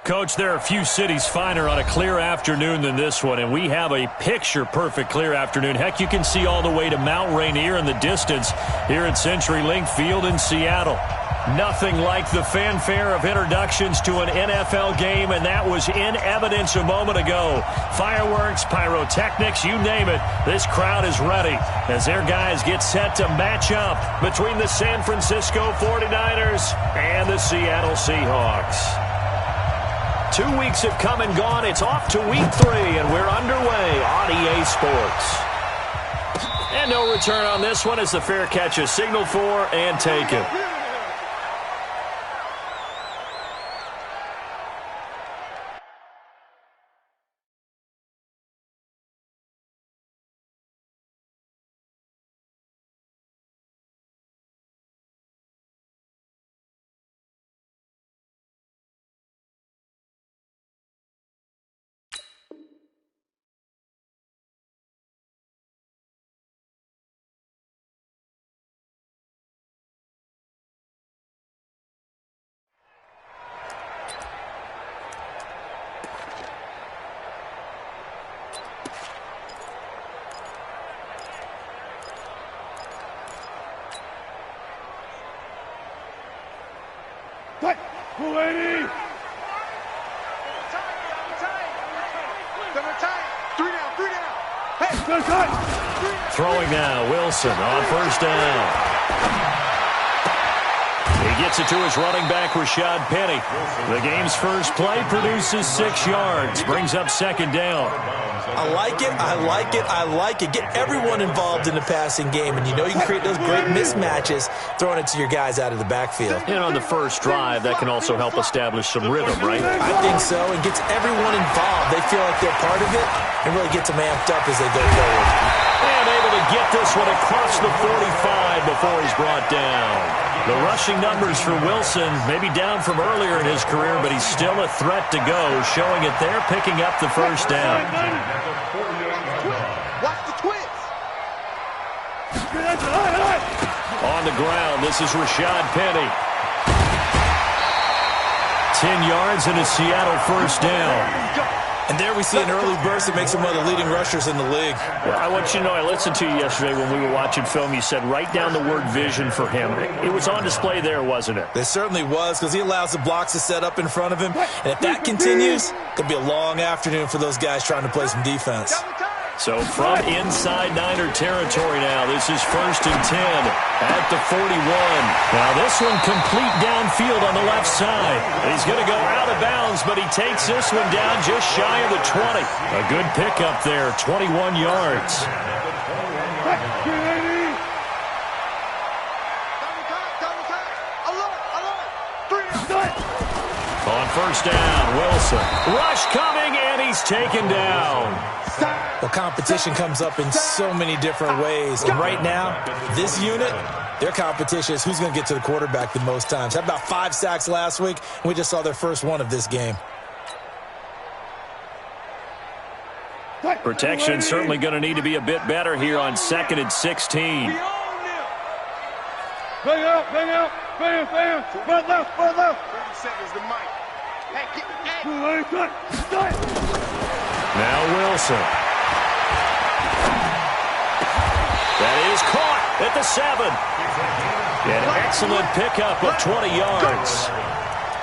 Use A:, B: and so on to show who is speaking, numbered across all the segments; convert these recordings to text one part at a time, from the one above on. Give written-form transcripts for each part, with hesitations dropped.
A: Coach, there are a few cities finer on a clear afternoon than this one, and we have a picture-perfect clear afternoon. Heck, you can see all the way to Mount Rainier in the distance here at CenturyLink Field in Seattle. Nothing like the fanfare of introductions to an NFL game, and that was in evidence a moment ago. Fireworks, pyrotechnics, you name it. This crowd is ready as their guys get set to match up between the San Francisco 49ers and the Seattle Seahawks. 2 weeks have come and gone. It's off to week 3, and we're underway on EA Sports. And no return on this one as the fair catch is signaled for and taken. Throwing now, Wilson on first down. He gets it to his running back, Rashad Penny. The game's first play produces 6 yards, brings up second down.
B: I like it, I like it, I like it. Get everyone involved in the passing game, and you know you can create those great mismatches throwing it to your guys out of the backfield.
A: And on the first drive, that can also help establish some rhythm, right?
B: I think so. It gets everyone involved. They feel like they're part of it and really gets them amped up as they go forward.
A: And able to get this one across the 45 before he's brought down. The rushing numbers for Wilson may be down from earlier in his career, but he's still a threat to go, showing it there, picking up the first down.
C: Watch the twins.
A: On the ground, this is Rashad Penny. 10 yards and a Seattle first down.
B: And there we see an early burst that makes him one of the leading rushers in the league.
A: Well, I want you to know, I listened to you yesterday when we were watching film. You said write down the word vision for him. It was on display there, wasn't it?
B: It certainly was, because he allows the blocks to set up in front of him. And if that continues, it could be a long afternoon for those guys trying to play some defense.
A: So from inside Niner territory now, this is first and 10 at the 41. Now this one complete downfield on the left side. He's going to go out of bounds, but he takes this one down just shy of the 20. A good pickup there, 21 yards. On first down, Wilson. Rush coming, and he's taken down.
B: Well, competition comes up in so many different ways. And right now, this unit, their competition is who's going to get to the quarterback the most times. Had about 5 sacks last week, and we just saw their first one of this game.
A: Protection certainly going to need to be a bit better here on 2nd and 16.
C: Bang out, bang out, bang, bang, right left, right left. 30 seconds to Mike.
A: Now Wilson. That is caught at the 7. An excellent pickup of 20 yards.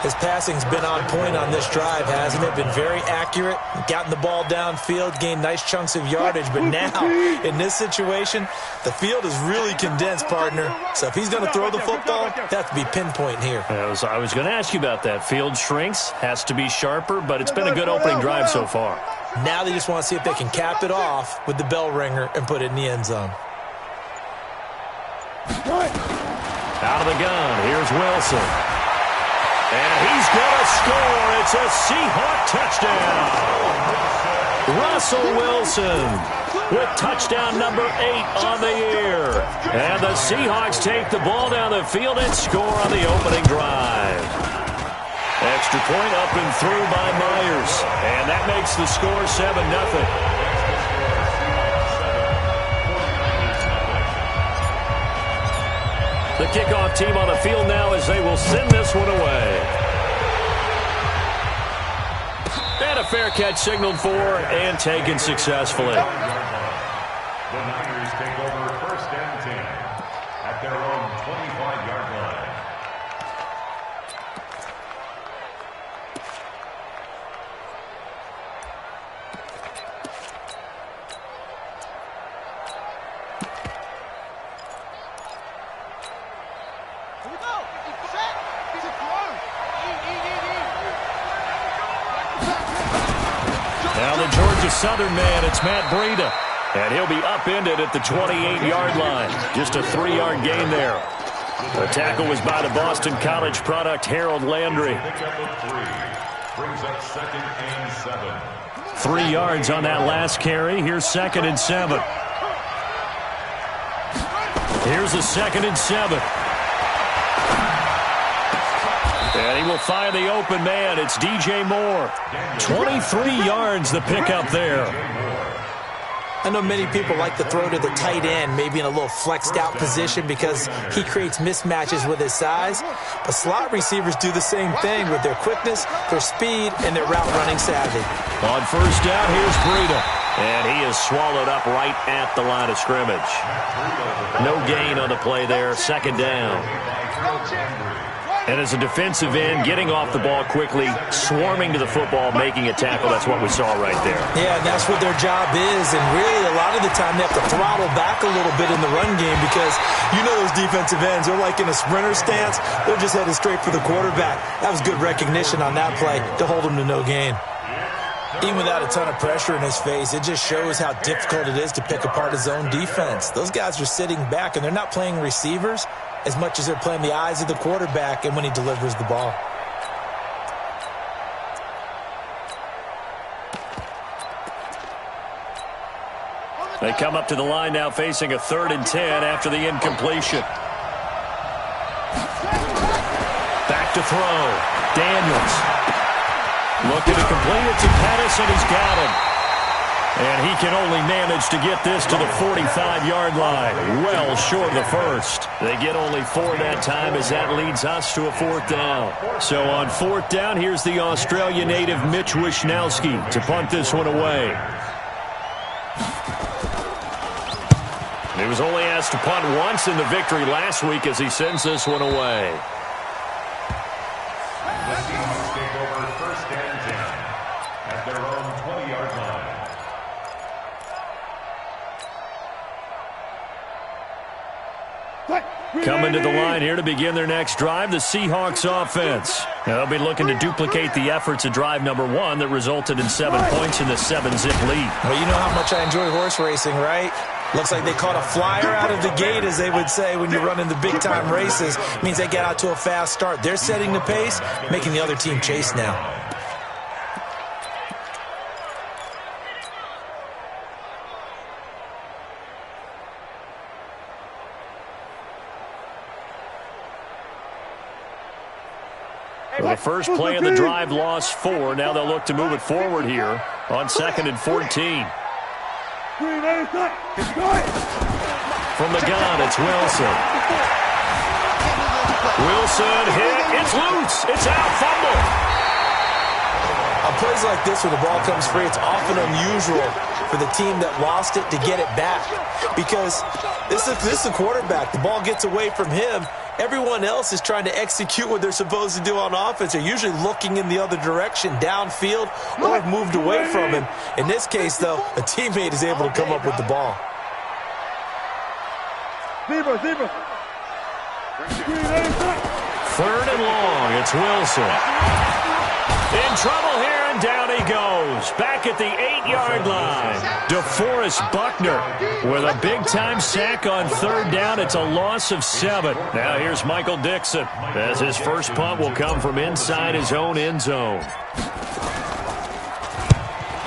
B: His passing's been on point on this drive, hasn't it? Been very accurate, gotten the ball downfield, gained nice chunks of yardage. But now, in this situation, the field is really condensed, partner. So if he's going to throw the football, they have to be pinpoint here.
A: I was going to ask you about that. Field shrinks, has to be sharper, but it's been a good opening drive so far.
B: Now they just want to see if they can cap it off with the bell ringer and put it in the end zone.
A: Out of the gun, here's Wilson. And he's going to score. It's a Seahawk touchdown. Russell Wilson with touchdown number 8 on the year. And the Seahawks take the ball down the field and score on the opening drive. Extra point up and through by Myers. And that makes the score 7-0. The kickoff team on the field now as they will send this one away. a fair catch signaled for and taken successfully.
D: The Niners take over 1st and 10 at their own 25-yard line.
A: Now the Georgia Southern man, it's Matt Breida. And he'll be upended at the 28-yard line. Just a 3-yard gain there. The tackle was by the Boston College product, Harold Landry.
D: Brings up 2nd and 7.
A: 3 yards on that last carry. Here's 2nd and 7. Here's a 2nd and 7. And he will find the open man. It's DJ Moore. 23 yards the pickup there.
B: I know many people like to throw to the tight end, maybe in a little flexed out position because he creates mismatches with his size. But slot receivers do the same thing with their quickness, their speed, and their route running savvy.
A: On 1st down, here's Breida. And he is swallowed up right at the line of scrimmage. No gain on the play there. 2nd down. And as a defensive end, getting off the ball quickly, swarming to the football, making a tackle, that's what we saw right there.
B: Yeah, and that's what their job is. And really, a lot of the time, they have to throttle back a little bit in the run game because you know those defensive ends, they're like in a sprinter stance. They're just headed straight for the quarterback. That was good recognition on that play to hold him to no gain. Even without a ton of pressure in his face, it just shows how difficult it is to pick apart his own defense. Those guys are sitting back, and they're not playing receivers as much as they're playing the eyes of the quarterback and when he delivers the ball.
A: They come up to the line now facing a 3rd and 10 after the incompletion. Back to throw. Daniels. Looking to complete it to Pettis, and he's got him. And he can only manage to get this to the 45-yard line. Well short of the first. They get only 4 that time as that leads us to a 4th down. So on 4th down, here's the Australia native Mitch Wishnowsky to punt this one away. He was only asked to punt once in the victory last week as he sends this one away.
D: The Seahawks take over 1st and 10 at their own 20-yard line.
A: Coming to the line here to begin their next drive, the Seahawks offense. They'll be looking to duplicate the efforts of drive number 1 that resulted in 7 points in the 7-zip lead.
B: Well, you know how much I enjoy horse racing, right? Looks like they caught a flyer out of the gate, as they would say when you're running the big-time races. It means they get out to a fast start. They're setting the pace, making the other team chase now.
A: The first play of the drive lost 4. Now they'll look to move it forward here on 2nd and 14. From the gun, it's Wilson. Wilson hit. It's loose. It's out. Fumble.
B: On plays like this where the ball comes free, it's often unusual for the team that lost it to get it back because this is a quarterback. The ball gets away from him. Everyone else is trying to execute what they're supposed to do on offense. They're usually looking in the other direction, downfield, or have moved away from him. In this case, though, a teammate is able to come up with the ball.
A: 3rd and long. It's Wilson. In trouble here, and down he goes. Back at the 8-yard line. DeForest Buckner with a big-time sack on 3rd down. It's a loss of 7. Now here's Michael Dixon as his first punt will come from inside his own end zone.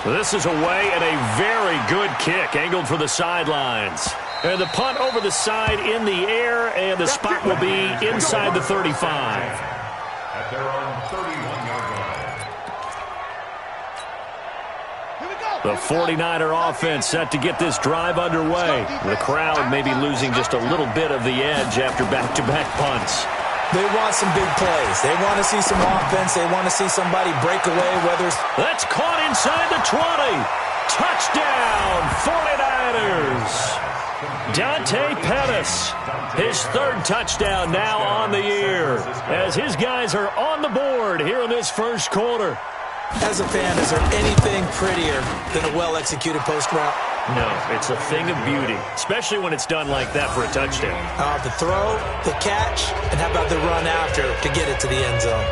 A: This is away and a very good kick angled for the sidelines. And the punt over the side in the air, and the spot will be inside the 35.
D: At their own 31-yard line.
A: The 49er offense set to get this drive underway. The crowd may be losing just a little bit of the edge after back-to-back punts.
B: They want some big plays. They want to see some offense. They want to see somebody break away, whether it's...
A: That's caught inside the 20. Touchdown, 49ers. Dante Pettis, his third touchdown now on the year, as his guys are on the board here in this first quarter.
B: As a fan, is there anything prettier than a well-executed post route?
A: No, it's a thing of beauty, especially when it's done like that for a touchdown.
B: The throw, the catch, and how about the run after to get it to the end zone?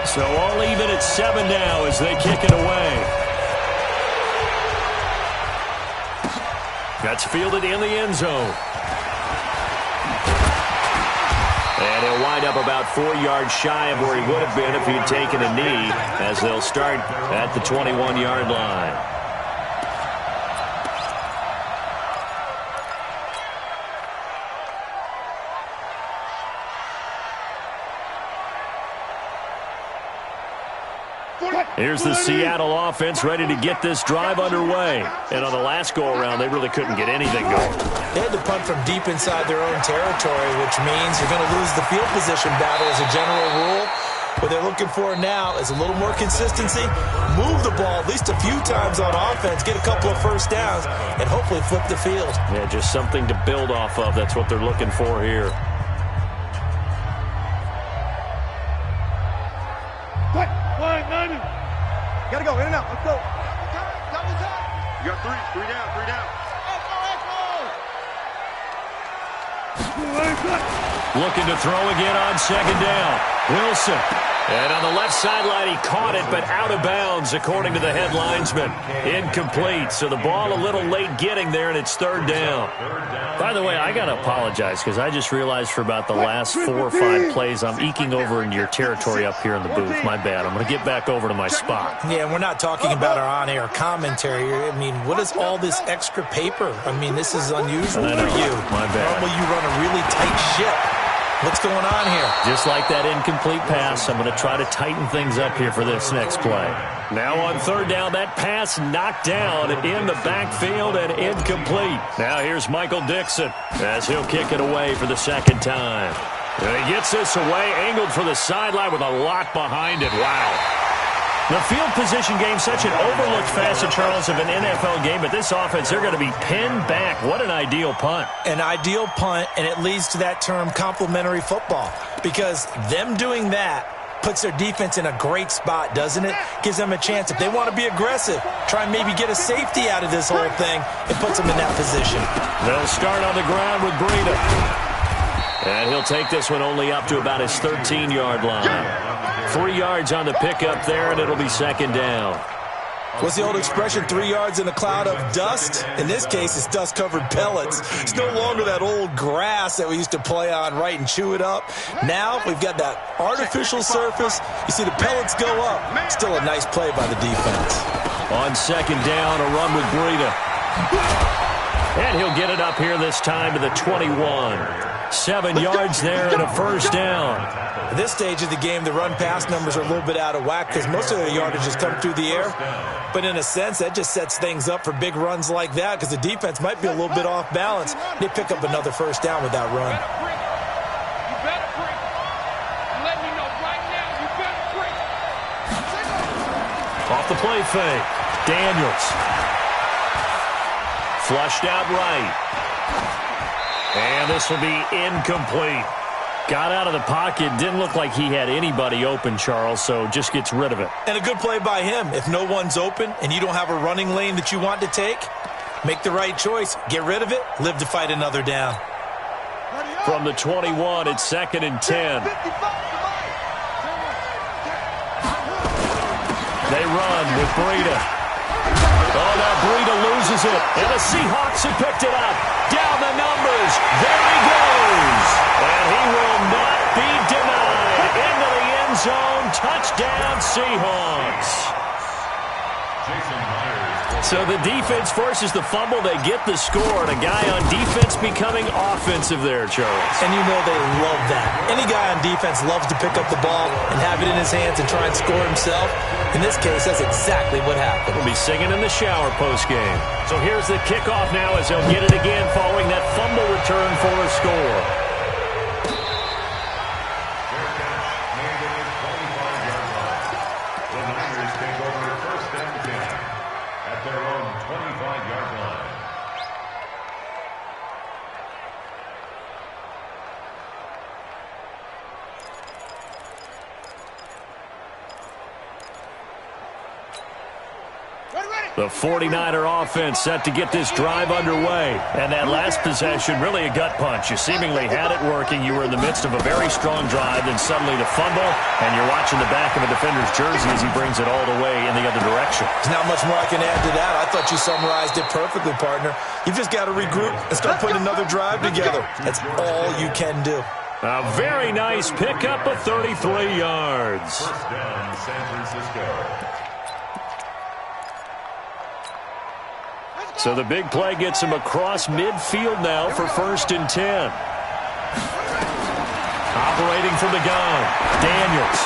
A: So all even at 7 now as they kick it away. That's fielded in the end zone. And he'll wind up about 4 yards shy of where he would have been if he'd taken a knee, as they'll start at the 21-yard line. Here's the Seattle offense ready to get this drive underway. And on the last go-around, they really couldn't get anything going.
B: They had to punt from deep inside their own territory, which means you're going to lose the field position battle as a general rule. What they're looking for now is a little more consistency, move the ball at least a few times on offense, get a couple of first downs, and hopefully flip the field.
A: Yeah, just something to build off of. That's what they're looking for here.
C: Gotta go, in and out, let's go. You got three down.
A: Looking to throw again on second down. Wilson. And on the left sideline, he caught it, but out of bounds, according to the head linesman. Incomplete. So the ball a little late getting there, and it's third down. By the way, I got to apologize because I just realized for about the last 4 or 5 plays, I'm eking over into your territory up here in the booth. My bad. I'm going to get back over to my spot.
B: Yeah, we're not talking about our on-air commentary. I mean, what is all this extra paper? I mean, this is unusual for you.
A: My bad.
B: Normally you run a really tight ship. What's going on here?
A: Just like that incomplete pass, I'm going to try to tighten things up here for this next play. Now on third down, that pass knocked down in the backfield and incomplete. Now here's Michael Dixon as he'll kick it away for the second time. And he gets this away, angled for the sideline with a lot behind it. Wow. The field position game, such an overlooked facet, Charles, of an NFL game, but this offense, they're going to be pinned back. What an ideal punt.
B: An ideal punt, and it leads to that term complementary football, because them doing that puts their defense in a great spot, doesn't it? Gives them a chance. If they want to be aggressive, try and maybe get a safety out of this whole thing, it puts them in that position.
A: They'll start on the ground with Breida. And he'll take this one only up to about his 13-yard line. 3 yards on the pickup there, and it'll be second down.
B: What's the old expression, 3 yards in a cloud of dust? In this case, it's dust-covered pellets. It's no longer that old grass that we used to play on, right, and chew it up. Now we've got that artificial surface. You see the pellets go up. Still a nice play by the defense.
A: On second down, a run with Breida. And he'll get it up here this time to the 21. 7 yards there and a first down.
B: At this stage of the game, the run-pass numbers are a little bit out of whack because most of the yardage has come through the air. But in a sense, that just sets things up for big runs like that because the defense might be a little bit off balance. They pick up another first down with that run.
C: You better break. Let me know right now. You better break.
A: Off the play fake. Daniels. Flushed out right. And this will be incomplete. Got out of the pocket. Didn't look like he had anybody open, Charles, so just gets rid of it.
B: And a good play by him. If no one's open and you don't have a running lane that you want to take, make the right choice. Get rid of it. Live to fight another down.
A: From the 21, it's second and 10. They run with Breida. Oh, now Breida loses it. And the Seahawks have picked it up. Down the numbers. There he goes. And he will not be denied. Into the end zone. Touchdown, Seahawks. So the defense forces the fumble. They get the score, and a guy on defense becoming offensive there, Charles.
B: And you know they love that. Any guy on defense loves to pick up the ball and have it in his hands and try and score himself. In this case, that's exactly what happened.
A: We'll be singing in the shower post-game. So here's the kickoff now as they'll get it again following that fumble return for a score. The 49er offense set to get this drive underway. And that last possession, really a gut punch. You seemingly had it working. You were in the midst of a very strong drive, then suddenly the fumble, and you're watching the back of a defender's jersey as he brings it all the way in the other direction.
B: There's not much more I can add to that. I thought you summarized it perfectly, partner. You've just got to regroup and start putting another drive together. That's all you can do.
A: A very nice pickup of 33 yards.
D: First down, San Francisco.
A: So the big play gets him across midfield now for 1st and 10. Operating from the gun, Daniels.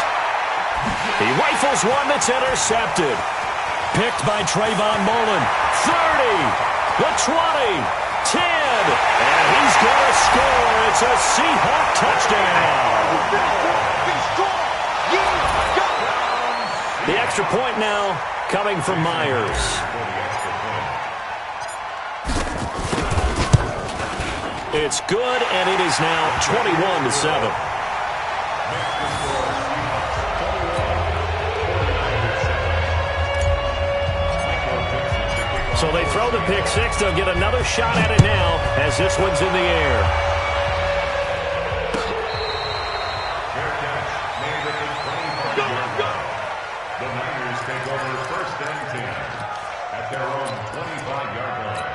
A: He rifles one that's intercepted. Picked by Trayvon Mullen. 30, the 20, 10, and he's going to score. It's a Seahawk touchdown. The extra point now coming from Myers. It's good, and it is now 21-7. So they throw the pick six. They'll get another shot at it now as this one's in the air.
D: The Niners take over 1st and 10 at their own 25-yard line.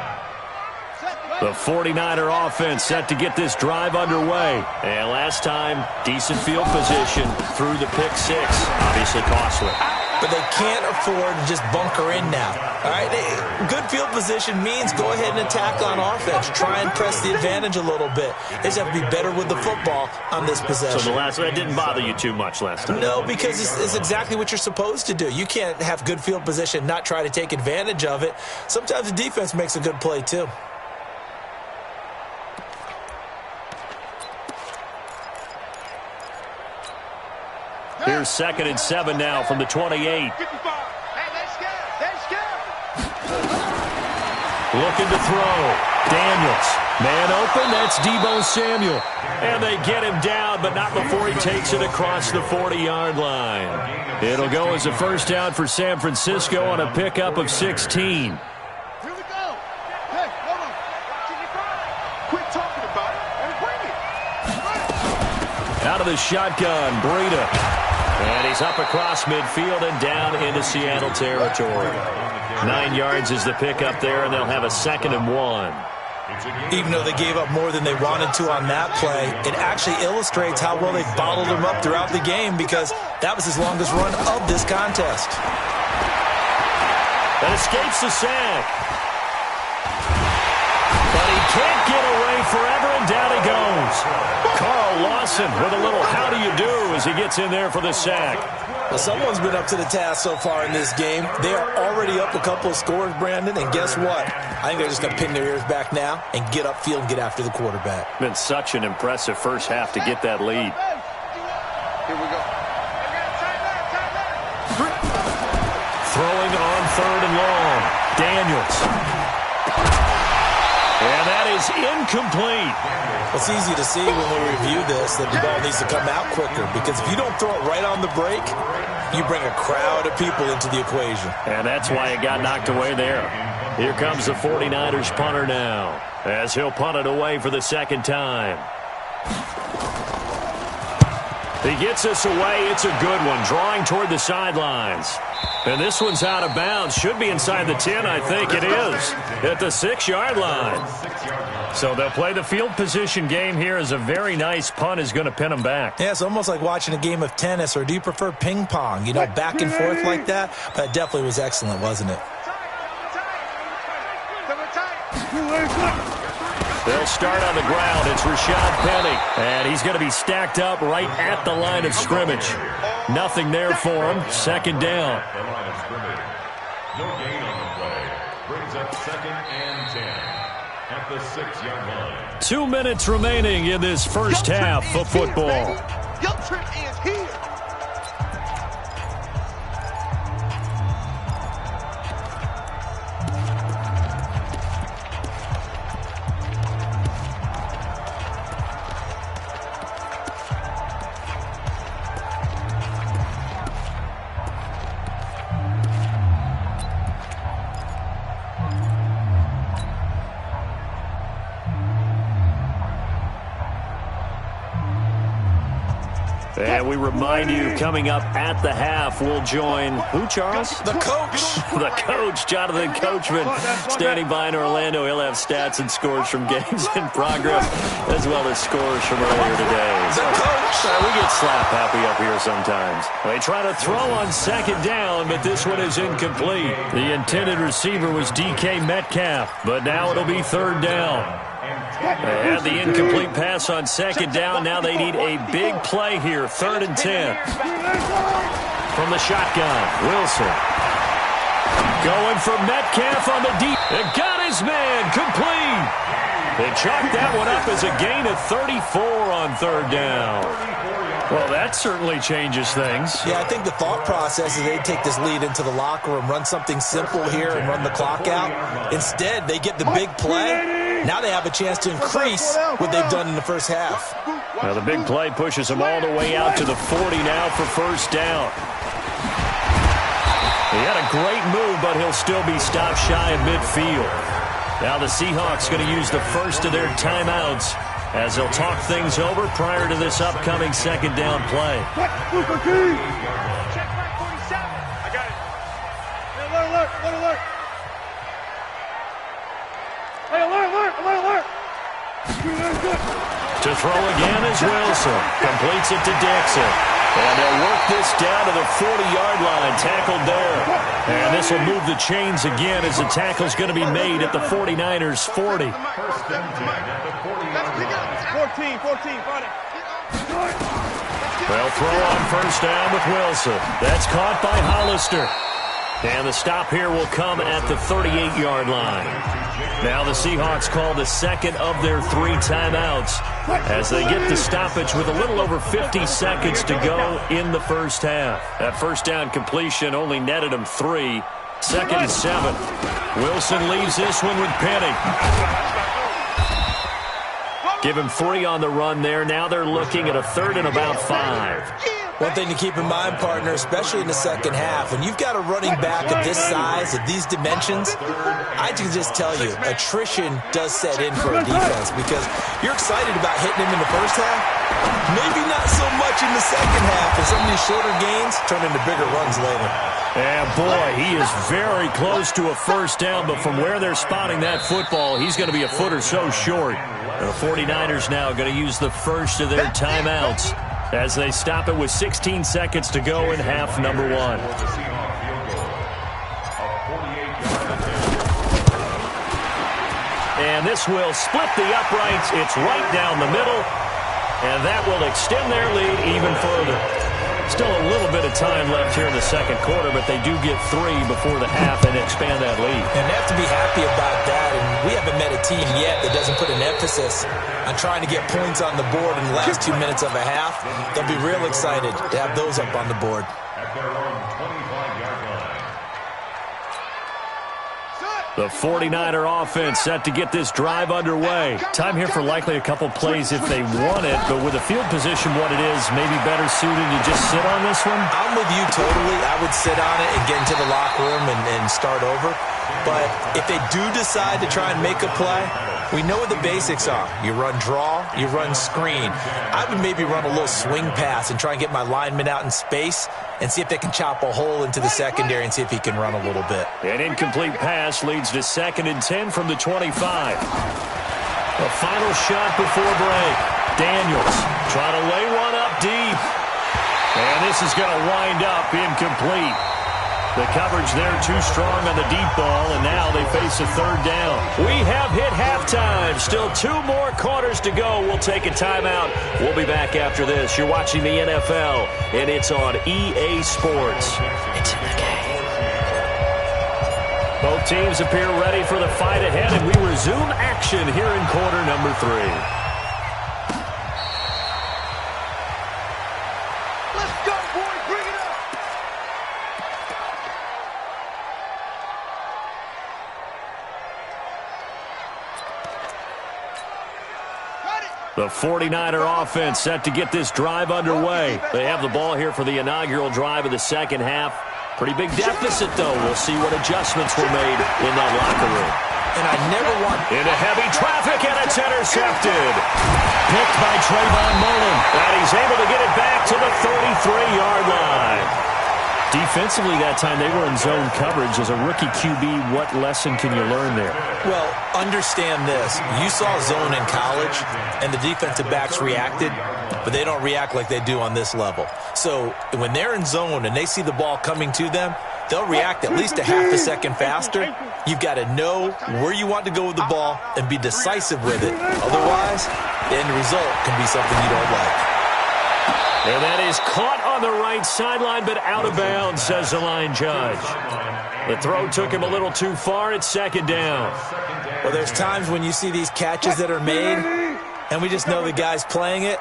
A: The 49er offense set to get this drive underway. And last time, decent field position through the pick six. Obviously costly.
B: But they can't afford to just bunker in now. All right, good field position means go ahead and attack on offense. Try and press the advantage a little bit. They just have to be better with the football on this possession.
A: So that didn't bother you too much last time?
B: No, because it's exactly what you're supposed to do. You can't have good field position and not try to take advantage of it. Sometimes the defense makes a good play too.
A: Here's 2nd and 7 now from the 28.
C: Hey, they're scared.
A: Looking to throw. Daniels. Man open, that's Deebo Samuel. And they get him down, but not before he takes it across the 40-yard line. It'll go as a first down for San Francisco on a pickup of 16.
C: Here we go. Hey, hold on. Quit talking about it and bring it.
A: Out of the shotgun, Breida. And he's up across midfield and down into Seattle territory. 9 yards is the pickup there, and they'll have a 2nd and 1.
B: Even though they gave up more than they wanted to on that play, it actually illustrates how well they bottled him up throughout the game because that was his longest run of this contest.
A: That escapes the sack. But he can't get away forever, and down he goes. Carl Lawson with a little how do you do as he gets in there for the sack.
B: Well, someone's been up to the task so far in this game. They are already up a couple of scores, Brandon, and guess what? I think they're just going to pin their ears back now and get upfield and get after the quarterback.
A: Been such an impressive first half to get that lead.
C: Here we go.
A: Throwing on 3rd and long. Daniels. And that is incomplete.
B: It's easy to see when we review this that the ball needs to come out quicker because if you don't throw it right on the break, you bring a crowd of people into the equation.
A: And that's why it got knocked away there. Here comes the 49ers punter now as he'll punt it away for the 2nd time. He gets us away. It's a good one, drawing toward the sidelines. And this one's out of bounds. Should be inside the 10, I think it is, at the 6-yard line. So they'll play the field position game here as a very nice punt is going to pin them back.
B: Yeah, it's almost like watching a game of tennis, or do you prefer ping pong? You know, back and forth like that? That definitely was excellent, wasn't it?
A: They'll start on the ground. It's Rashad Penny. And he's going to be stacked up right at the line of scrimmage. Nothing there for him. Second down.
D: The line of scrimmage. No gain on the play. Brings up 2nd and 10 at the 6-yard line.
A: 2 minutes remaining in this first half of football.
C: Your trip is here.
A: And we remind you, coming up at the half, we'll join who, Charles?
B: The coach.
A: The coach, Jonathan Coachman, standing by in Orlando. He'll have stats and scores from games in progress, as well as scores from earlier today.
B: The coach.
A: We get slap happy up here sometimes. They try to throw on second down, but this one is incomplete. The intended receiver was DK Metcalf, but now it'll be third down. They had the incomplete pass on second down. Now they need a big play here. 3rd and 10. From the shotgun, Wilson. Going for Metcalf on the deep. It got his man complete. They chalked that one up as a gain of 34 on 3rd down. Well, that certainly changes things.
B: Yeah, I think the thought process is they take this lead into the locker room, run something simple here and run the clock out. Instead, they get the big play. Now they have a chance to increase what they've done in the first half.
A: Now the big play pushes them all the way out to the 40 now for first down. He had a great move, but he'll still be stopped shy of midfield. Now the Seahawks going to use the first of their timeouts as they'll talk things over prior to this upcoming second down play.
C: Check back 47. I got it. Hey, alert. Hey, alert.
A: To throw again is Wilson. Completes it to Dixon. And they'll work this down to the 40-yard line. Tackled there. And this will move the chains again as the tackle's going to be made at the 49ers' 40.
C: 14, 40.
A: They'll throw on first down with Wilson. That's caught by Hollister. And the stop here will come at the 38-yard line. Now the Seahawks call the second of their 3 timeouts as they get the stoppage with a little over 50 seconds to go in the first half. That first down completion only netted them 3. 2nd and 7. Wilson leaves this one with Penny. Give him 3 on the run there. Now they're looking at a 3rd and about 5.
B: One thing to keep in mind, partner, especially in the second half, when you've got a running back of this size, of these dimensions, I can just tell you, attrition does set in for a defense because you're excited about hitting him in the first half, maybe not so much in the second half, and some of these shorter gains turn into bigger runs later.
A: And boy, he is very close to a first down, but from where they're spotting that football, he's going to be a foot or so short. And the 49ers now going to use the first of their timeouts as they stop it with 16 seconds to go in half number 1. And this will split the uprights. It's right down the middle, and that will extend their lead even further. Still a little bit of time left here in the second quarter, but they do get 3 before the half and expand that lead.
B: And they have to be happy about that, and we haven't met a team yet that doesn't put an emphasis on trying to get points on the board in the last 2 minutes of a half. They'll be real excited to have those up on the board.
D: At their own 25-yard line.
A: The 49er offense set to get this drive underway. Time here for likely a couple plays if they want it, but with the field position what it is, maybe better suited to just sit on this one?
B: I'm with you totally. I would sit on it and get into the locker room and start over. But if they do decide to try and make a play, we know what the basics are. You run draw, you run screen. I would maybe run a little swing pass and try and get my lineman out in space and see if they can chop a hole into the secondary and see if he can run a little bit.
A: An incomplete pass leads to 2nd and 10 from the 25. A final shot before break. Daniels trying to lay one up deep. And this is going to wind up incomplete. The coverage there too strong on the deep ball, and now they face a third down. We have hit halftime. Still 2 more quarters to go. We'll take a timeout. We'll be back after this. You're watching the NFL, and it's on EA Sports. It's in the game. Both teams appear ready for the fight ahead, and we resume action here in quarter number 3.
C: Let's go, boys. Bring it up.
A: The 49er offense set to get this drive underway. They have the ball here for the inaugural drive of the second half. Pretty big deficit, though. We'll see what adjustments were made in that locker room.
B: And I never want...
A: Into heavy traffic, and it's intercepted. Picked by Trayvon Mullen. And he's able to get it back to the 33-yard line. Defensively that time, they were in zone coverage. As a rookie QB, what lesson can you learn there?
B: Well, understand this. You saw zone in college, and the defensive backs reacted, but they don't react like they do on this level. So when they're in zone and they see the ball coming to them, they'll react at least a half a second faster. You've got to know where you want to go with the ball and be decisive with it. Otherwise, the end result can be something you don't like.
A: And that is caught on the right sideline, but out of bounds, says the line judge. The throw took him a little too far. It's second down.
B: Well, there's times when you see these catches that are made, and we just know the guys playing it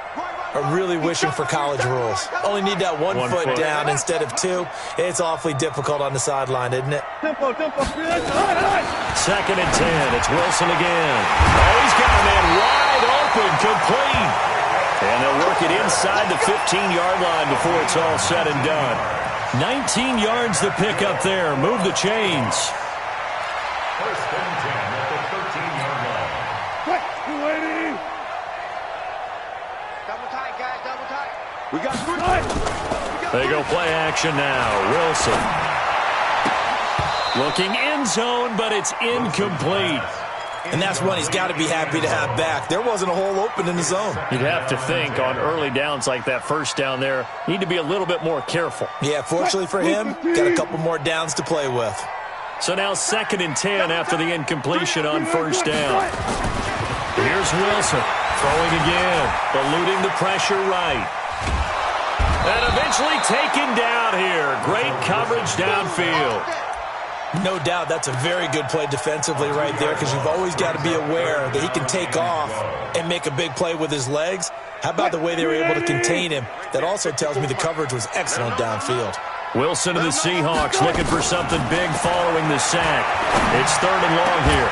B: are really wishing for college rules. Only need that one foot down instead of 2. It's awfully difficult on the sideline, isn't it?
A: Second and 10. It's Wilson again. Oh, he's got a man wide open, complete. And they'll work it inside the 15-yard line before it's all said and done. 19 yards the pick up there. Move the chains.
D: First and 10 at the 13-yard line.
C: Double tight, guys. Double tight.
E: We got 3.
A: They go play action now. Wilson. Looking in zone, but it's incomplete.
B: And that's one he's got to be happy to have back. There wasn't a hole open in the zone.
A: You'd have to think on early downs like that first down there, need to be a little bit more careful.
B: Yeah, fortunately for him, got a couple more downs to play with.
A: So now second and 10 after the incompletion on first down. Here's Wilson throwing again, eluding the pressure right. And eventually taken down here. Great coverage downfield.
B: No doubt that's a very good play defensively right there, because you've always got to be aware that he can take off and make a big play with his legs. How about the way they were able to contain him? That also tells me the coverage was excellent downfield.
A: Wilson and the Seahawks looking for something big following the sack. It's third and long here.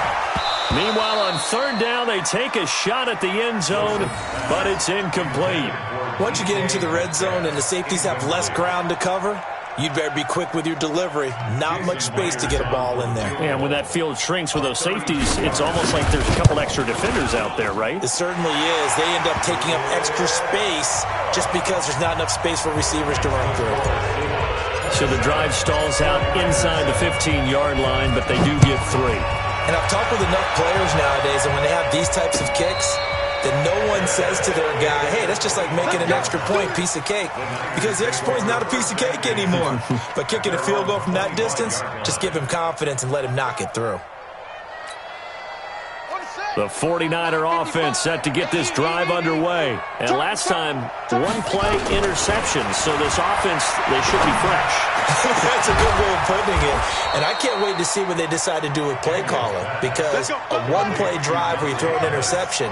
A: Meanwhile, on third down, they take a shot at the end zone, but it's incomplete.
B: Once you get into the red zone and the safeties have less ground to cover, you'd better be quick with your delivery. Not much space to get a ball in there.
A: And when that field shrinks with those safeties, it's almost like there's a couple extra defenders out there, right?
B: It certainly is. They end up taking up extra space just because there's not enough space for receivers to run through.
A: So the drive stalls out inside the 15-yard line, but they do get 3.
B: And I've talked with enough players nowadays, and when they have these types of kicks, that no one says to their guy, hey, that's just like making an extra point, piece of cake. Because the extra point is not a piece of cake anymore. But kicking a field goal from that distance, just give him confidence and let him knock it through.
A: The 49er offense set to get this drive underway. And last time, one play interception. So this offense, they should be fresh.
B: That's a good way of putting it. And I can't wait to see what they decide to do with play calling. Because a one-play drive where you throw an interception,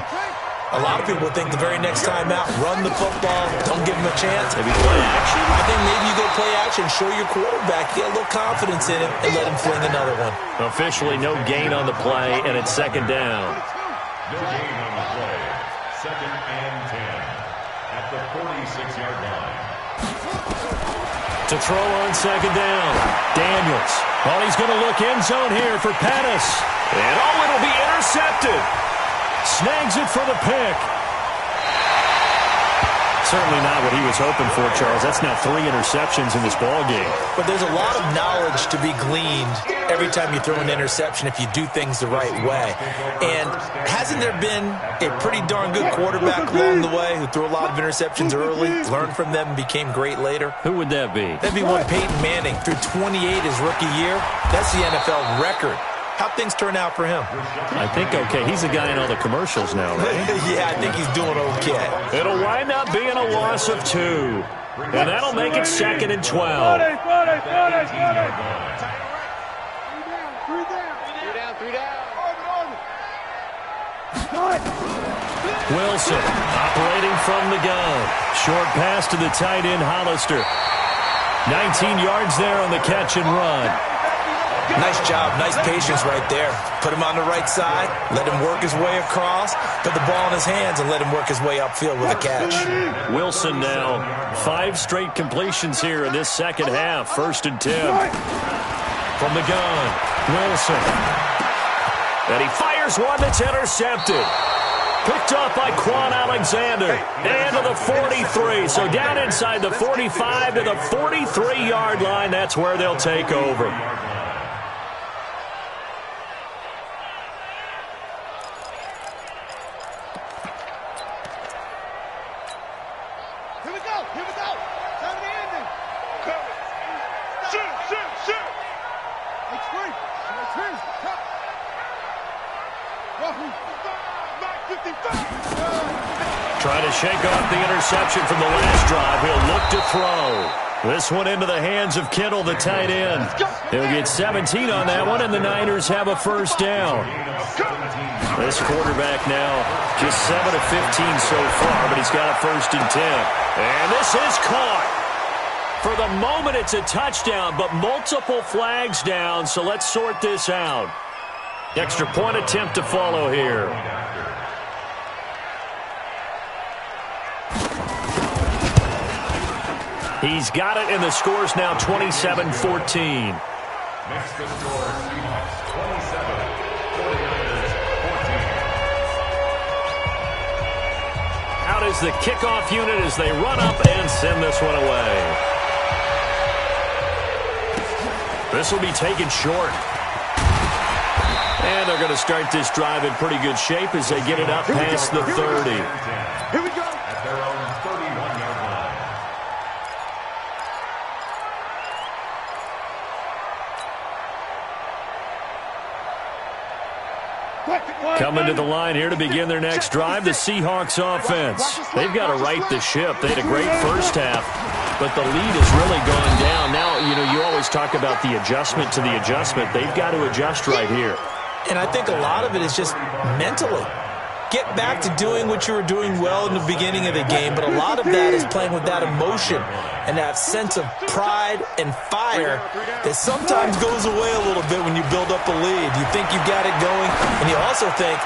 B: a lot of people would think the very next time out, run the football, don't give him a chance.
A: Maybe play action.
B: I think maybe you go play action, show your quarterback, get a little confidence in him, and let him fling another one.
A: Officially no gain on the play, and it's second down.
D: No gain on the play. Second and 10 at the 46-yard line.
A: To throw on second down, Daniels. Well, he's going to look end zone here for Pettis. And it'll be intercepted. Snags it for the pick. Certainly not what he was hoping for, Charles. That's now 3 interceptions in this ball game.
B: But there's a lot of knowledge to be gleaned every time you throw an interception if you do things the right way. And hasn't there been a pretty darn good quarterback along the way who threw a lot of interceptions early, learned from them, and became great later?
A: Who would that be?
B: That'd be one Peyton Manning. Threw 28 his rookie year. That's the NFL record. How'd things turn out for him?
A: I think okay. He's the guy in all the commercials now, right?
B: Yeah, I think he's doing okay.
A: It'll wind up being a loss of 2. And that'll make it 2nd and 12. Wilson operating from the gun. Short pass to the tight end, Hollister. 19 yards there on the catch and run.
B: Nice job, nice patience right there. Put him on the right side, let him work his way across, put the ball in his hands, and let him work his way upfield with a catch.
A: Wilson now, 5 straight completions here in this second half. 1st and 10. From the gun, Wilson. And he fires one that's intercepted. Picked up by Quan Alexander. And to the 43. So down inside the 45 to the 43-yard line. That's where they'll take over. Trying to shake off the interception from the last drive. He'll look to throw. This one into the hands of Kittle, the tight end. He'll get 17 on that one, and the Niners have a first down. This quarterback now just 7 of 15 so far, but he's got a 1st and 10. And this is caught. For the moment, it's a touchdown, but multiple flags down, so let's sort this out. Extra point attempt to follow here. He's got it, and the score's now 27-14.
D: Next to score, Seahawks 27, 49ers 14.
A: Out is the kickoff unit as they run up and send this one away. This will be taken short. And they're going to start this drive in pretty good shape as they get it up past the 30.
D: Here we go. At their own 31-yard line.
A: Coming to the line here to begin their next drive, the Seahawks offense. They've got to right the ship. They had a great first half, but the lead has really gone down. Now, you always talk about the adjustment to the adjustment. They've got to adjust right here.
B: And I think a lot of it is just mentally. Get back to doing what you were doing well in the beginning of the game, but a lot of that is playing with that emotion and that sense of pride and fire that sometimes goes away a little bit when you build up a lead. You think you've got it going, and you also think,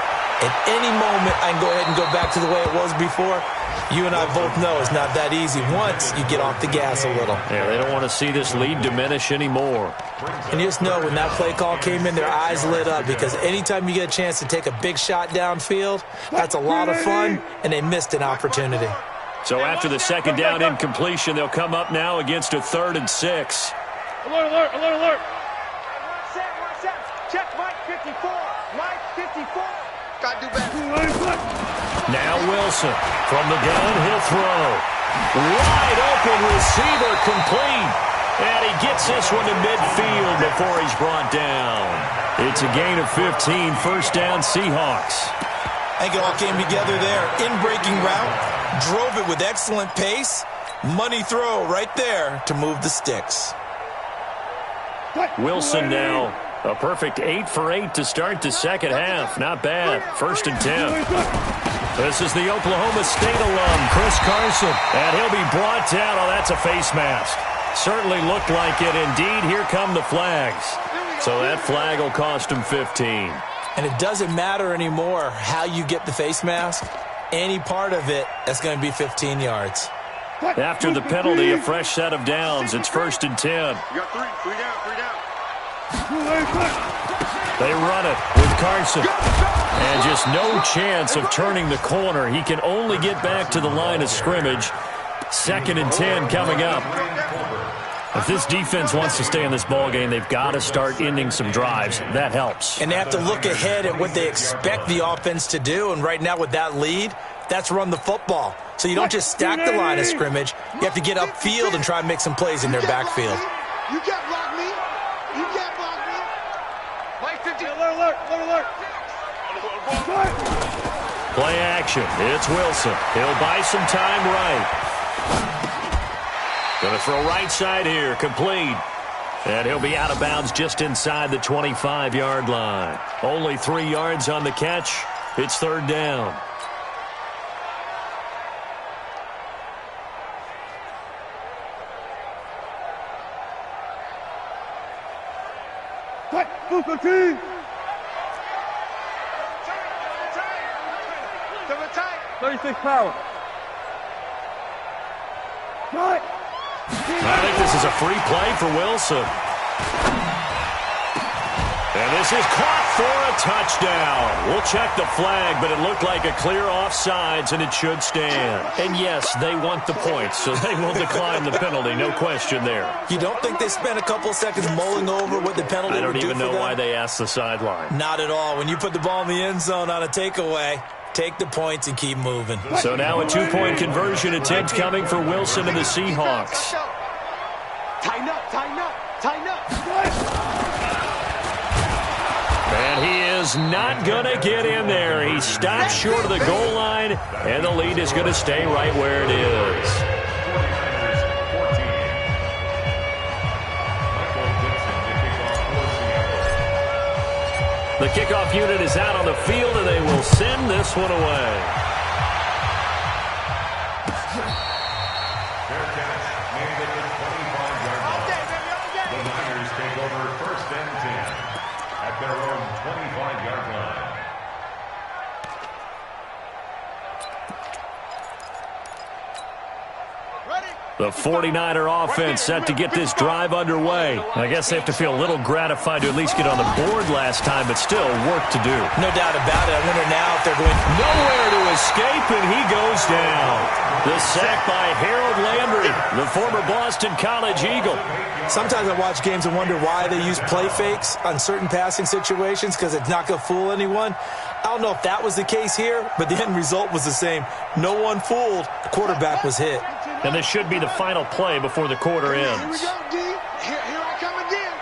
B: at any moment I can go ahead and go back to the way it was before. You and I both know it's not that easy once you get off the gas a little.
A: Yeah, they don't want to see this lead diminish anymore.
B: And you just know when that play call came in, their eyes lit up, because anytime you get a chance to take a big shot downfield, that's a lot of fun, and they missed an opportunity.
A: So after the second down incompletion, they'll come up now against a 3rd and 6.
C: Alert, alert, alert, alert.
E: One set. Check Mike 54. Mike 54. Got to do better.
A: Now Wilson from the gun, he'll throw. Wide open receiver, complete. And he gets this one to midfield before he's brought down. It's a gain of 15, 1st down Seahawks.
B: I think it all came together there. In-breaking route, drove it with excellent pace. Money throw right there to move the sticks.
A: Wilson now, a perfect 8 for 8 to start the second half. Not bad. 1st and 10. This is the Oklahoma State alum, Chris Carson. And he'll be brought down. Oh, that's a face mask. Certainly looked like it. Indeed, here come the flags. So that flag will cost him 15.
B: And it doesn't matter anymore how you get the face mask. Any part of it, that's going to be 15 yards.
A: After the penalty, a fresh set of downs. It's 1st and 10.
E: You got three down.
A: They run it with Carson. And just no chance of turning the corner. He can only get back to the line of scrimmage. 2nd and 10 coming up. If this defense wants to stay in this ball game, they've got to start ending some drives. That helps.
B: And they have to look ahead at what they expect the offense to do. And right now with that lead, that's run the football. So you don't just stack the line of scrimmage. You have to get upfield and try and make some plays in their backfield.
C: You can't block me. You can't block me. Mike 50. Alert.
A: Play action. It's Wilson. He'll buy some time right. Going to throw right side here. Complete. And he'll be out of bounds just inside the 25-yard line. Only 3 yards on the catch. It's 3rd down.
C: Booker team. 36 power. Right.
A: I think this is a free play for Wilson. And this is caught for a touchdown. We'll check the flag, but it looked like a clear offsides, and it should stand. And yes, they want the points, so they will decline the penalty, no question there.
B: You don't think they spent a couple seconds mulling over what the penalty would do for them?
A: I don't even know why they asked the sideline.
B: Not at all. When you put the ball in the end zone on a takeaway, take the points and keep moving.
A: So now a 2-point conversion attempt coming for Wilson and the Seahawks.
E: Tighten up.
A: And he is not going to get in there. He stops short of the goal line, and the lead is going to stay right where it is. The kickoff unit is out on the field, and they will send this one away.
D: Fair catch made at the 25-yard line. The Niners take over 1st and 10 at their own 25-yard line.
A: The 49er offense set to get this drive underway. I guess they have to feel a little gratified to at least get on the board last time, but still work to do.
B: No doubt about it. I wonder now if they're going
A: nowhere to escape, and he goes down. The sack by Harold Landry, the former Boston College Eagle.
B: Sometimes I watch games and wonder why they use play fakes on certain passing situations, because it's not going to fool anyone. I don't know if that was the case here, but the end result was the same. No one fooled. The quarterback was hit.
A: And this should be the final play before the quarter ends.
C: Here we go, D. Here I come again.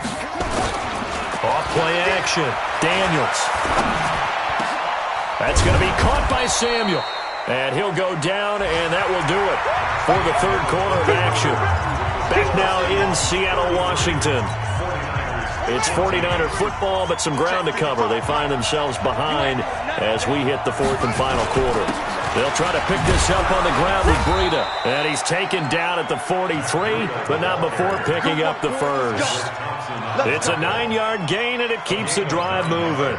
A: Off play action. Daniels. That's going to be caught by Samuel. And he'll go down, and that will do it for the 3rd quarter of action. Back now in Seattle, Washington. It's 49er football, but some ground to cover. They find themselves behind as we hit the 4th and final quarter. They'll try to pick this up on the ground with Breida. And he's taken down at the 43, but not before picking up the first. It's a 9-yard gain, and it keeps the drive moving.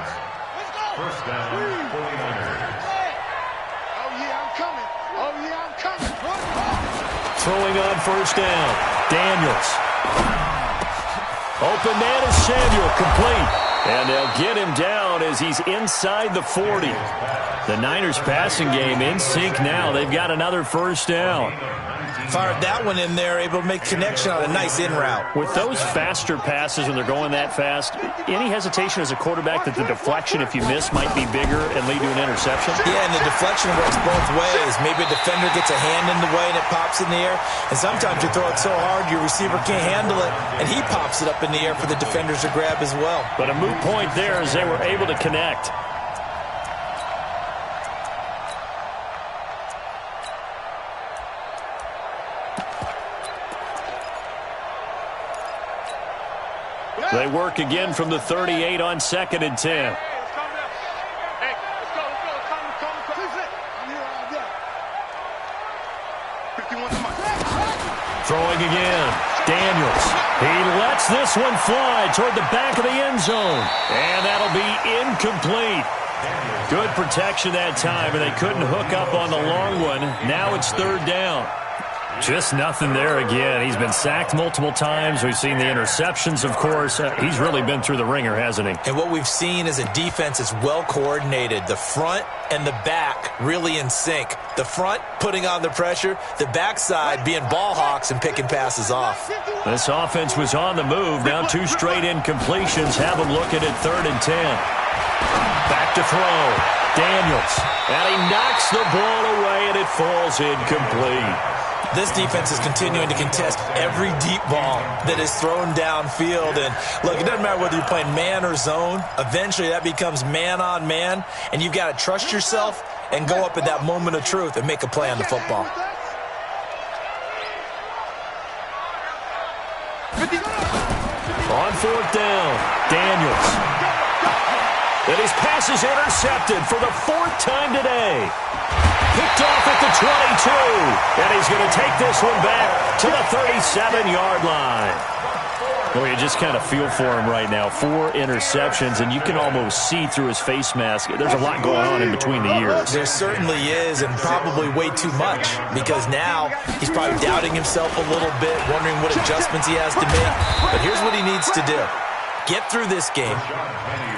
D: 1st down, 49ers.
C: I'm coming.
A: Throwing on 1st down. Daniels. Open man is Samuel, complete. And they'll get him down as he's inside the 40. The Niners passing game in sync now. They've got another 1st down.
B: Fired that one in there, able to make connection on a nice in route.
A: With those faster passes when they're going that fast, any hesitation as a quarterback that the deflection, if you miss, might be bigger and lead to an interception?
B: Yeah, and the deflection works both ways. Maybe a defender gets a hand in the way and it pops in the air. And sometimes you throw it so hard your receiver can't handle it, and he pops it up in the air for the defenders to grab as well.
A: But a moot point there as they were able to connect. They work again from the 38 on 2nd and 10.
C: Hey, let's go. I'm here all day. 51 to Mike.
A: Throwing again. Daniels. He lets this one fly toward the back of the end zone. And that'll be incomplete. Good protection that time, and they couldn't hook up on the long one. Now it's 3rd down. Just nothing there again. He's been sacked multiple times. We've seen the interceptions, of course. He's really been through the ringer, hasn't he?
B: And what we've seen is a defense that's well coordinated. The front and the back really in sync. The front putting on the pressure, the backside being ball hawks and picking passes off.
A: This offense was on the move. Now 2 straight incompletions. Have them looking at 3rd and 10. Back to throw. Daniels. And he knocks the ball away, and it falls incomplete.
B: This defense is continuing to contest every deep ball that is thrown downfield. And, look, it doesn't matter whether you're playing man or zone. Eventually, that becomes man-on-man, and you've got to trust yourself and go up at that moment of truth and make a play on the football.
A: On 4th down, Daniels. And his pass is intercepted for the 4th time today. Picked off at the 22. And he's going to take this one back to the 37-yard line. Well, you just kind of feel for him right now. 4 interceptions, and you can almost see through his face mask. There's a lot going on in between the ears.
B: There certainly is, and probably way too much, because now he's probably doubting himself a little bit, wondering what adjustments he has to make. But here's what he needs to do. Get through this game,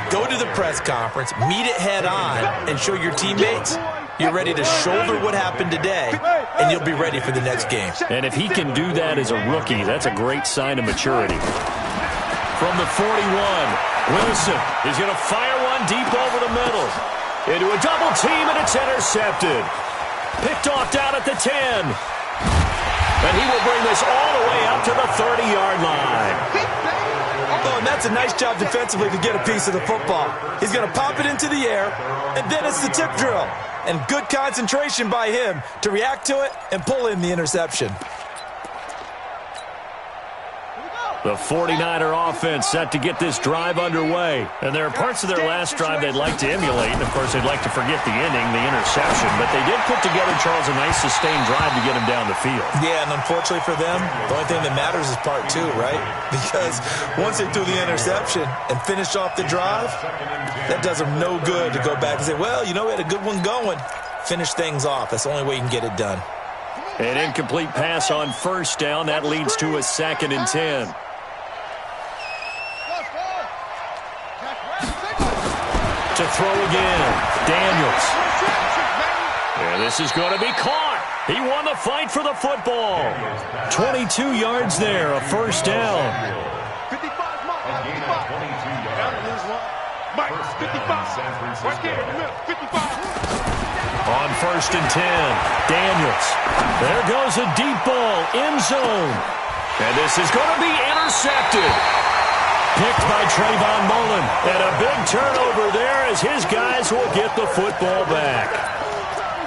B: go to the press conference, meet it head on, and show your teammates you're ready to shoulder what happened today, and you'll be ready for the next game.
A: And if he can do that as a rookie, that's a great sign of maturity. From the 41, Wilson is going to fire one deep over the middle. Into a double team, and it's intercepted. Picked off down at the 10. And he will bring this all the way up to the 30-yard line.
B: Oh, and that's a nice job defensively to get a piece of the football. He's going to pop it into the air, and then it's the tip drill. And good concentration by him to react to it and pull in the interception.
A: The 49er offense set to get this drive underway. And there are parts of their last drive they'd like to emulate. And, of course, they'd like to forget the inning, the interception. But they did put together, Charles, a nice sustained drive to get him down the field.
B: Yeah, and unfortunately for them, the only thing that matters is part 2, right? Because once they threw the interception and finished off the drive, that does them no good to go back and say, well, you know, we had a good one going. Finish things off. That's the only way you can get it done.
A: An incomplete pass on 1st down. That leads to a 2nd and 10. To throw again, Daniels. And this is going to be caught. He won the fight for the football. 22 yards there, a 1st down.
C: 55, Mike, 55. Right there, 55.
A: On 1st and 10, Daniels. There goes a deep ball, end zone. And this is going to be intercepted. Picked by Trayvon Mullen. And a big turnover there as his guys will get the football back.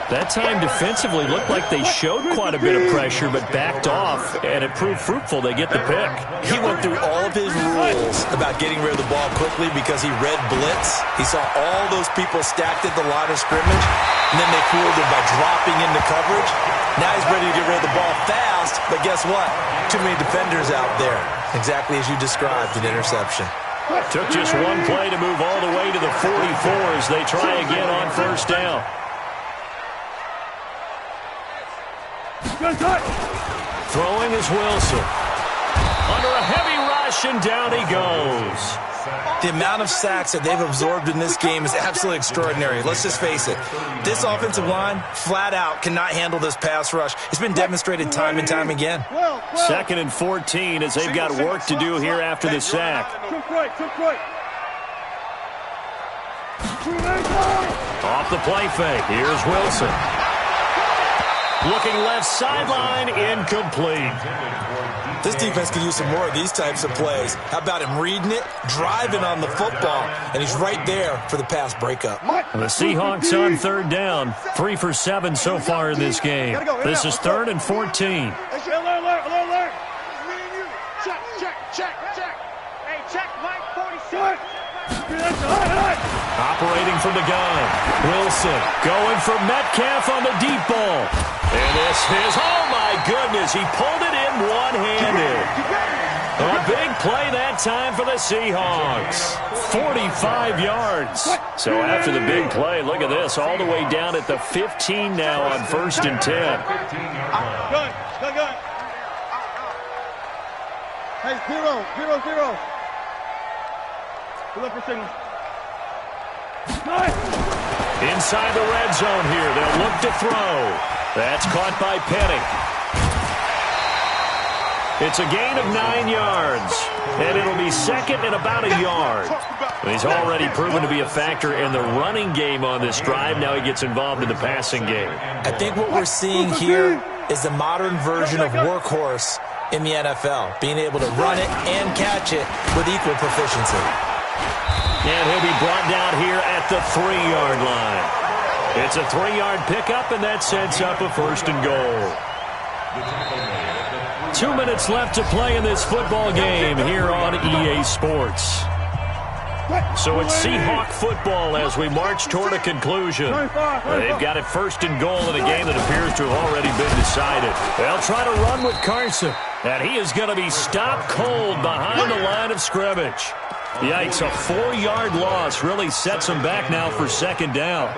A: That time defensively looked like they showed quite a bit of pressure but backed off, and it proved fruitful. They get the pick.
B: He went through all of his rules about getting rid of the ball quickly because he read blitz. He saw all those people stacked at the line of scrimmage, and then they fooled him by dropping into coverage. Now he's ready to get rid of the ball fast, but guess what? Too many defenders out there. Exactly as you described, an interception.
A: Took just one play to move all the way to the 44 as they try again on 1st down. Throwing is Wilson. Under a heavy rush, and down he goes.
B: The amount of sacks that they've absorbed in this game is absolutely extraordinary. Let's just face it. This offensive line, flat out, cannot handle this pass rush. It's been demonstrated time and time again.
A: 2nd and 14 as they've got work to do here after the sack. Off the play fake. Here's Wilson. Looking left sideline, incomplete.
B: This defense could use some more of these types of plays. How about him reading it, driving on the football, and he's right there for the pass breakup.
A: The Seahawks on 3rd down. 3 for 7 so far in this game. This is 3rd and 14.
C: Alert. Check.
E: Hey, check, Mike, 46.
A: Operating from the gun. Wilson going for Metcalf on the deep ball. And this is, oh my goodness, he pulled it in one-handed. A big play that time for the Seahawks. 45 yards. So after the big play, look at this, all the way down at the 15 now on 1st and 10.
C: Gun. Hey, 0. Look for signal.
A: Inside the red zone here, they'll look to throw. That's caught by Penny. It's a gain of 9 yards, and it'll be second and about a yard. He's already proven to be a factor in the running game on this drive. Now he gets involved in the passing game.
B: I think what we're seeing here is the modern version of workhorse in the NFL, being able to run it and catch it with equal proficiency.
A: And he'll be brought down here at the 3-yard line. It's a 3-yard pickup, and that sets up a 1st and goal. 2 minutes left to play in this football game here on EA Sports. So it's Seahawk football as we march toward a conclusion. They've got it 1st and goal in a game that appears to have already been decided. They'll try to run with Carson, and he is going to be stopped cold behind the line of scrimmage. Yikes, a 4-yard loss really sets him back now for 2nd down.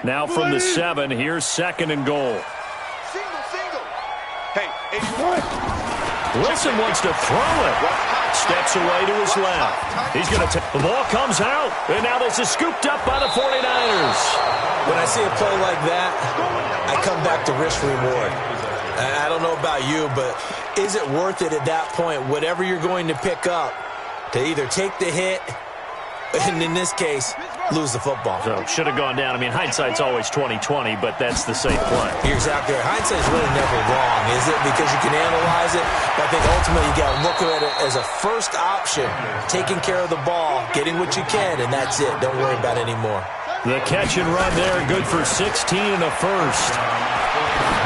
A: Now from the 7, here's 2nd and goal.
E: Single. Hey, 81.
A: Wilson wants to throw it. Steps away to his left. He's going to take the ball, comes out, and now this is scooped up by the 49ers.
B: When I see a play like that, I come back to risk reward. I don't know about you, but is it worth it at that point, whatever you're going to pick up, to either take the hit, and in this case, lose the football?
A: So should have gone down. I mean, hindsight's always 20/20, but that's the same play.
B: You're exactly right. Hindsight's really never wrong, is it? Because you can analyze it, but I think ultimately you got to look at it as a first option, taking care of the ball, getting what you can, and that's it. Don't worry about it anymore.
A: The catch and run there, good for 16 and a 1st.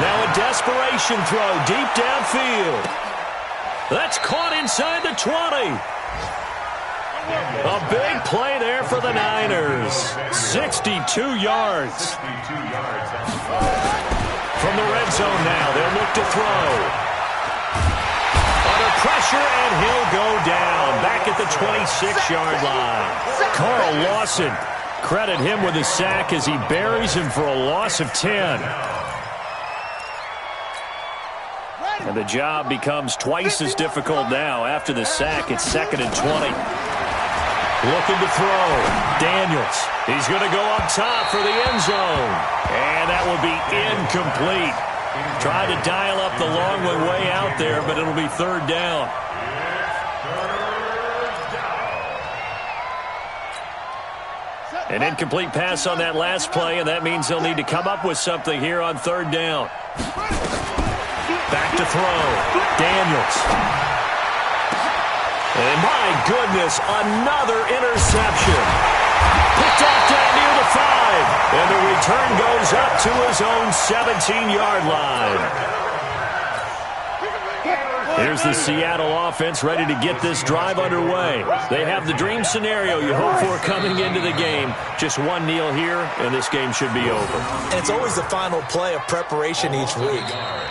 A: Now a desperation throw deep downfield. That's caught inside the 20. A big play there for the Niners. 62 yards. From the red zone now, they'll look to throw. Under pressure, and he'll go down. Back at the 26-yard line. Carl Lawson, credit him with a sack as he buries him for a loss of 10. And the job becomes twice as difficult now. After the sack, it's 2nd and 20. Looking to throw. Daniels. He's going to go up top for the end zone. And that will be incomplete. Tried to dial up the long way out there, but it'll be 3rd down. An incomplete pass on that last play, and that means they'll need to come up with something here on 3rd down. Back to throw. Daniels. And my goodness, another interception. Picked off down near the 5. And the return goes up to his own 17-yard line. Here's the Seattle offense ready to get this drive underway. They have the dream scenario you hope for coming into the game. Just one kneel here, and this game should be over.
B: And it's always the final play of preparation each week.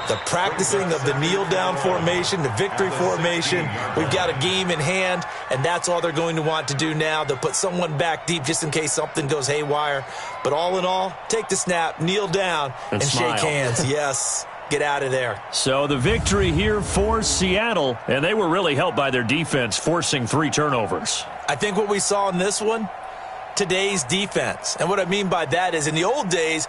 B: The practicing of the kneel-down formation, the victory formation. We've got a game in hand, and that's all they're going to want to do now. They'll put someone back deep just in case something goes haywire. But all in all, take the snap, kneel down, and shake hands. Yes. Get out of there.
A: So the victory here for Seattle, and they were really helped by their defense, forcing 3 turnovers.
B: I think what we saw in this one, today's defense. And what I mean by that is in the old days,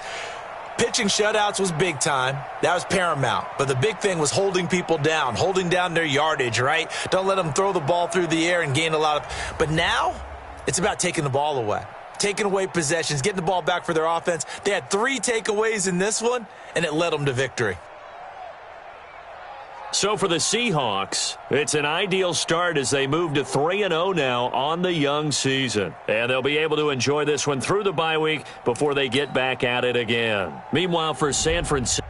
B: pitching shutouts was big time. That was paramount. But the big thing was holding people down, holding down their yardage, right? Don't let them throw the ball through the air and gain a lot of. But now, it's about taking the ball away. Taking away possessions, getting the ball back for their offense. They had 3 takeaways in this one, and it led them to victory.
A: So for the Seahawks, it's an ideal start as they move to 3-0 now on the young season. And they'll be able to enjoy this one through the bye week before they get back at it again. Meanwhile, for San Francisco.